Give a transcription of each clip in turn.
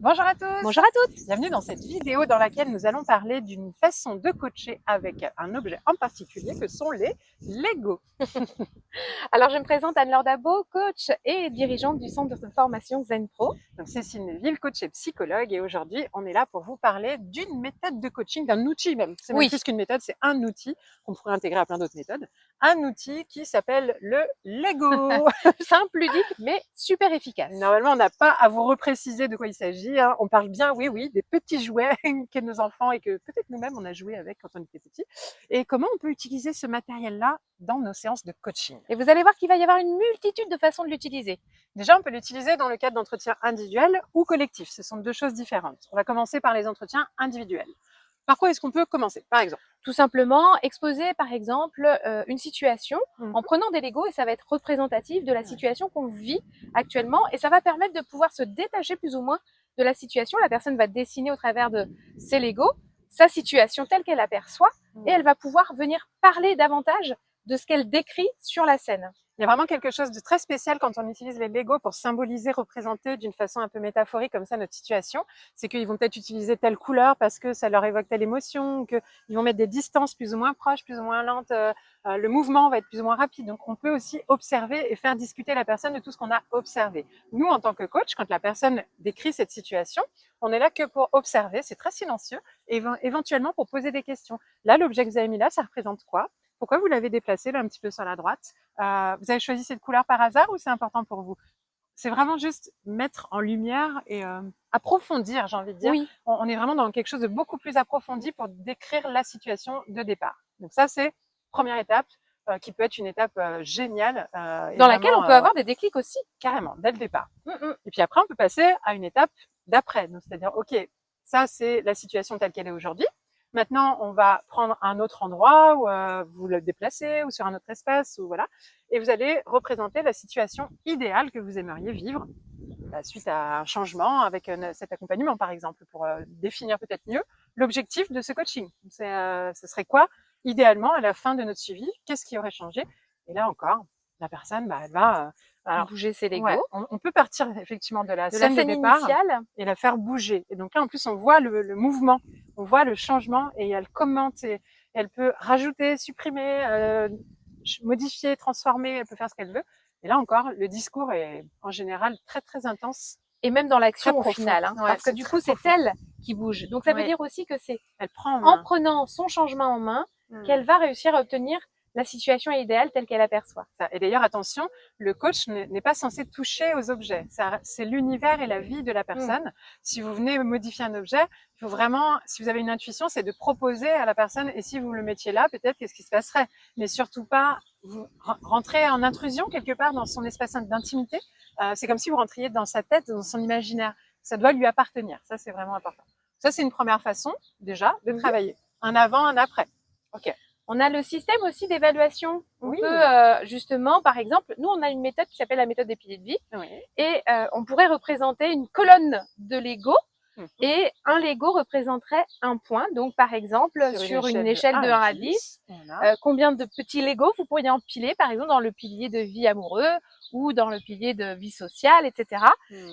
Bonjour à tous, Bonjour à toutes. bienvenue dans cette vidéo dans laquelle nous allons parler d'une façon de coacher avec un objet en particulier que sont les Lego. Alors, je me présente Anne-Laure Dabo, coach et dirigeante du centre de formation Zen Pro. Donc Cécile Neville, coach et psychologue, et aujourd'hui on est là pour vous parler d'une méthode de coaching, d'un outil même. C'est même plus qu'une méthode, c'est un outil qu'on pourrait intégrer à plein d'autres méthodes. Un outil qui s'appelle le Lego. Simple, ludique, mais super efficace. Normalement, on n'a pas à vous repréciser de quoi il s'agit. Hein. On parle bien, oui, des petits jouets que nos enfants et que peut-être nous-mêmes on a joué avec quand on était petits. Et comment on peut utiliser ce matériel-là dans nos séances de coaching. Et vous allez voir qu'il va y avoir une multitude de façons de l'utiliser. Déjà, on peut l'utiliser dans le cadre d'entretiens individuels ou collectifs. Ce sont deux choses différentes. On va commencer par les entretiens individuels. Par quoi est-ce qu'on peut commencer, par exemple? Tout simplement, exposer par exemple une situation en prenant des Legos et ça va être représentatif de la situation qu'on vit actuellement et ça va permettre de pouvoir se détacher plus ou moins de la situation. La personne va dessiner au travers de ses Legos sa situation telle qu'elle aperçoit et elle va pouvoir venir parler davantage de ce qu'elle décrit sur la scène. Il y a vraiment quelque chose de très spécial quand on utilise les Lego pour symboliser, représenter d'une façon un peu métaphorique comme ça notre situation. C'est qu'ils vont peut-être utiliser telle couleur parce que ça leur évoque telle émotion, qu'ils vont mettre des distances plus ou moins proches, plus ou moins lentes, le mouvement va être plus ou moins rapide. Donc on peut aussi observer et faire discuter la personne de tout ce qu'on a observé. Nous, en tant que coach, quand la personne décrit cette situation, on est là que pour observer, c'est très silencieux, et éventuellement pour poser des questions. Là, l'objet que vous avez mis là, ça représente quoi? Pourquoi vous l'avez déplacé là un petit peu sur la droite? Vous avez choisi cette couleur par hasard ou c'est important pour vous? C'est vraiment juste mettre en lumière et approfondir, j'ai envie de dire. Oui. On est vraiment dans quelque chose de beaucoup plus approfondi pour décrire la situation de départ. Donc ça, c'est première étape qui peut être une étape géniale. Dans laquelle on peut avoir des déclics aussi. Carrément, dès le départ. Et puis après, on peut passer à une étape d'après. C'est-à-dire, OK, ça, c'est la situation telle qu'elle est aujourd'hui. Maintenant, on va prendre un autre endroit où vous le déplacez ou sur un autre espace ou voilà, et vous allez représenter la situation idéale que vous aimeriez vivre suite à un changement avec cet accompagnement, par exemple, pour définir peut-être mieux l'objectif de ce coaching. Ce serait quoi, idéalement, à la fin de notre suivi? Qu'est-ce qui aurait changé? Et là encore, la personne, elle va alors, bouger ses Legos. Ouais, on peut partir effectivement de la scène de départ initiale et la faire bouger. Et donc là, en plus, on voit le mouvement, on voit le changement et elle commente et elle peut rajouter, supprimer, modifier, transformer, elle peut faire ce qu'elle veut. Et là encore, le discours est en général très très intense. Et même dans l'action au final, hein, parce que du coup, c'est elle qui bouge. Donc ça veut dire aussi que c'est en prenant son changement en main qu'elle va réussir à obtenir la situation idéale telle qu'elle aperçoit. Et d'ailleurs, attention, le coach n'est pas censé toucher aux objets. C'est l'univers et la vie de la personne. Si vous venez modifier un objet, il faut vraiment, si vous avez une intuition, c'est de proposer à la personne, et si vous le mettiez là, peut-être qu'est-ce qui se passerait. Mais surtout pas vous rentrer en intrusion quelque part dans son espace d'intimité. C'est comme si vous rentriez dans sa tête, dans son imaginaire. Ça doit lui appartenir. Ça, c'est vraiment important. Ça, c'est une première façon, déjà, de travailler. Un avant, un après. OK. On a le système aussi d'évaluation. On peut justement, par exemple, nous on a une méthode qui s'appelle la méthode des piliers de vie, et on pourrait représenter une colonne de Lego, et un Lego représenterait un point. Donc par exemple, sur une échelle de 1 à 10, combien de petits Lego vous pourriez empiler, par exemple dans le pilier de vie amoureux ou dans le pilier de vie sociale, etc.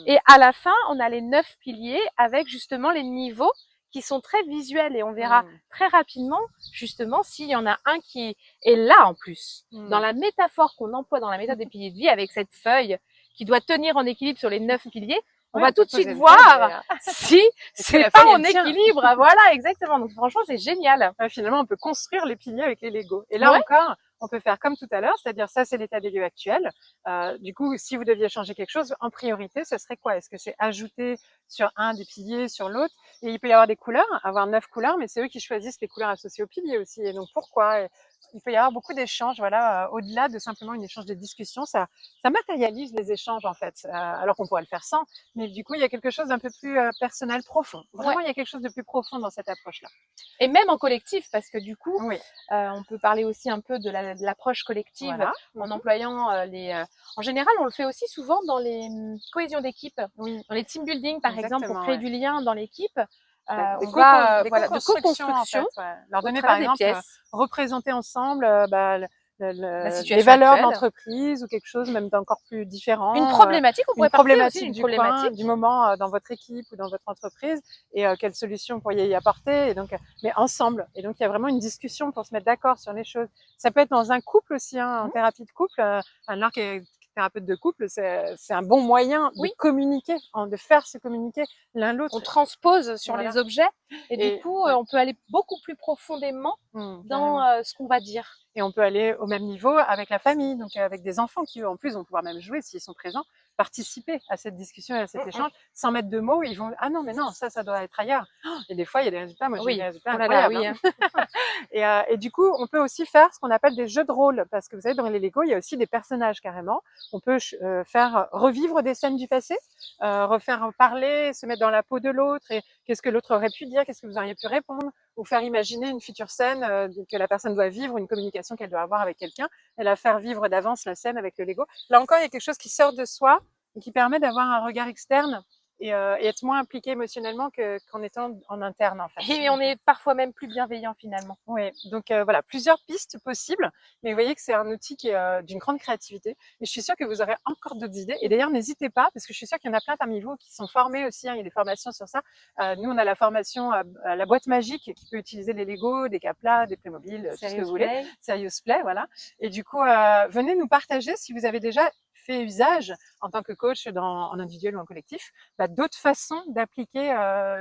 Et à la fin, on a les 9 piliers avec justement les niveaux qui sont très visuels, et on verra très rapidement justement s'il y en a un qui est là en plus. Dans la métaphore qu'on emploie dans la méthode des piliers de vie, avec cette feuille qui doit tenir en équilibre sur les 9 piliers, on va tout de suite voir si c'est pas en équilibre. Voilà, exactement. Donc franchement, c'est génial. Finalement, on peut construire les piliers avec les Lego. Et là encore, on peut faire comme tout à l'heure, c'est-à-dire ça, c'est l'état des lieux actuel. Du coup, si vous deviez changer quelque chose, en priorité, ce serait quoi? Est-ce que c'est ajouter sur un des piliers, sur l'autre? Et il peut y avoir des couleurs, avoir 9 couleurs, mais c'est eux qui choisissent les couleurs associées aux piliers aussi. Et donc, pourquoi? Il peut y avoir beaucoup d'échanges, voilà, au-delà de simplement une échange de discussion. Ça matérialise les échanges, en fait, alors qu'on pourrait le faire sans. Mais du coup, il y a quelque chose d'un peu plus personnel, profond. Vraiment, il y a quelque chose de plus profond dans cette approche-là. Et même en collectif, parce que du coup, on peut parler aussi un peu de l'approche collective en employant en général, on le fait aussi souvent dans les cohésions d'équipe, dans les team building, par exemple, pour créer du lien dans l'équipe. De co-construction, en fait, leur donner par exemple, représenter ensemble les valeurs de l'entreprise ou quelque chose même d'encore plus différent. Une problématique, on pourrait parler aussi d'une problématique du moment dans votre équipe ou dans votre entreprise et quelles solutions vous pourriez y apporter. Et donc, mais ensemble. Et donc, il y a vraiment une discussion pour se mettre d'accord sur les choses. Ça peut être dans un couple aussi, hein, en thérapie de couple. Alors qui est thérapeute de couple, c'est un bon moyen de communiquer, de faire se communiquer l'un l'autre. On transpose sur les objets et du coup, on peut aller beaucoup plus profondément dans ce qu'on va dire. Et on peut aller au même niveau avec la famille, donc avec des enfants qui, en plus, vont pouvoir même jouer s'ils sont présents, participer à cette discussion et à cet échange, sans mettre de mots. Ils vont ah non mais non, ça doit être ailleurs. Et des fois il y a des résultats. Moi j'ai des résultats incroyables. Et du coup on peut aussi faire ce qu'on appelle des jeux de rôle, parce que vous savez dans les Lego il y a aussi des personnages carrément. On peut faire revivre des scènes du passé, refaire parler, se mettre dans la peau de l'autre et qu'est-ce que l'autre aurait pu dire, qu'est-ce que vous auriez pu répondre, ou faire imaginer une future scène que la personne doit vivre, une communication qu'elle doit avoir avec quelqu'un, et la faire vivre d'avance la scène avec le Lego. Là encore, il y a quelque chose qui sort de soi et qui permet d'avoir un regard externe et être moins impliqué émotionnellement qu'en étant en interne en fait. Et on est parfois même plus bienveillant finalement. Oui, donc voilà, plusieurs pistes possibles, mais vous voyez que c'est un outil qui est d'une grande créativité et je suis sûre que vous aurez encore d'autres idées. Et d'ailleurs, n'hésitez pas, parce que je suis sûre qu'il y en a plein parmi vous qui sont formés aussi, hein, il y a des formations sur ça. Nous, on a la formation à la boîte magique qui peut utiliser les Lego, des Kapla, des Playmobil, tout ce que vous voulez. Serious Play, voilà. Et du coup, venez nous partager si vous avez déjà fait usage en tant que coach en individuel ou en collectif, d'autres façons d'appliquer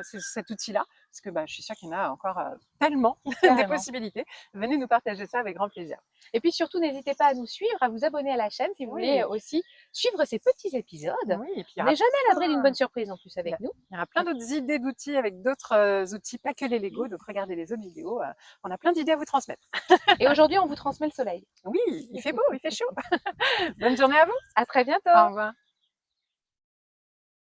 cet outil-là. Parce que je suis sûre qu'il y en a encore tellement des possibilités. Venez nous partager ça avec grand plaisir. Et puis surtout, n'hésitez pas à nous suivre, à vous abonner à la chaîne si vous voulez aussi suivre ces petits épisodes. Oui, et puis on n'est jamais à l'abri d'une bonne surprise en plus avec nous. Il y aura plein d'autres idées d'outils avec d'autres outils, pas que les Lego. Donc regardez les autres vidéos. On a plein d'idées à vous transmettre. Et aujourd'hui, on vous transmet le soleil. Oui, il fait beau, il fait chaud. Bonne journée à vous. À très bientôt. Au revoir.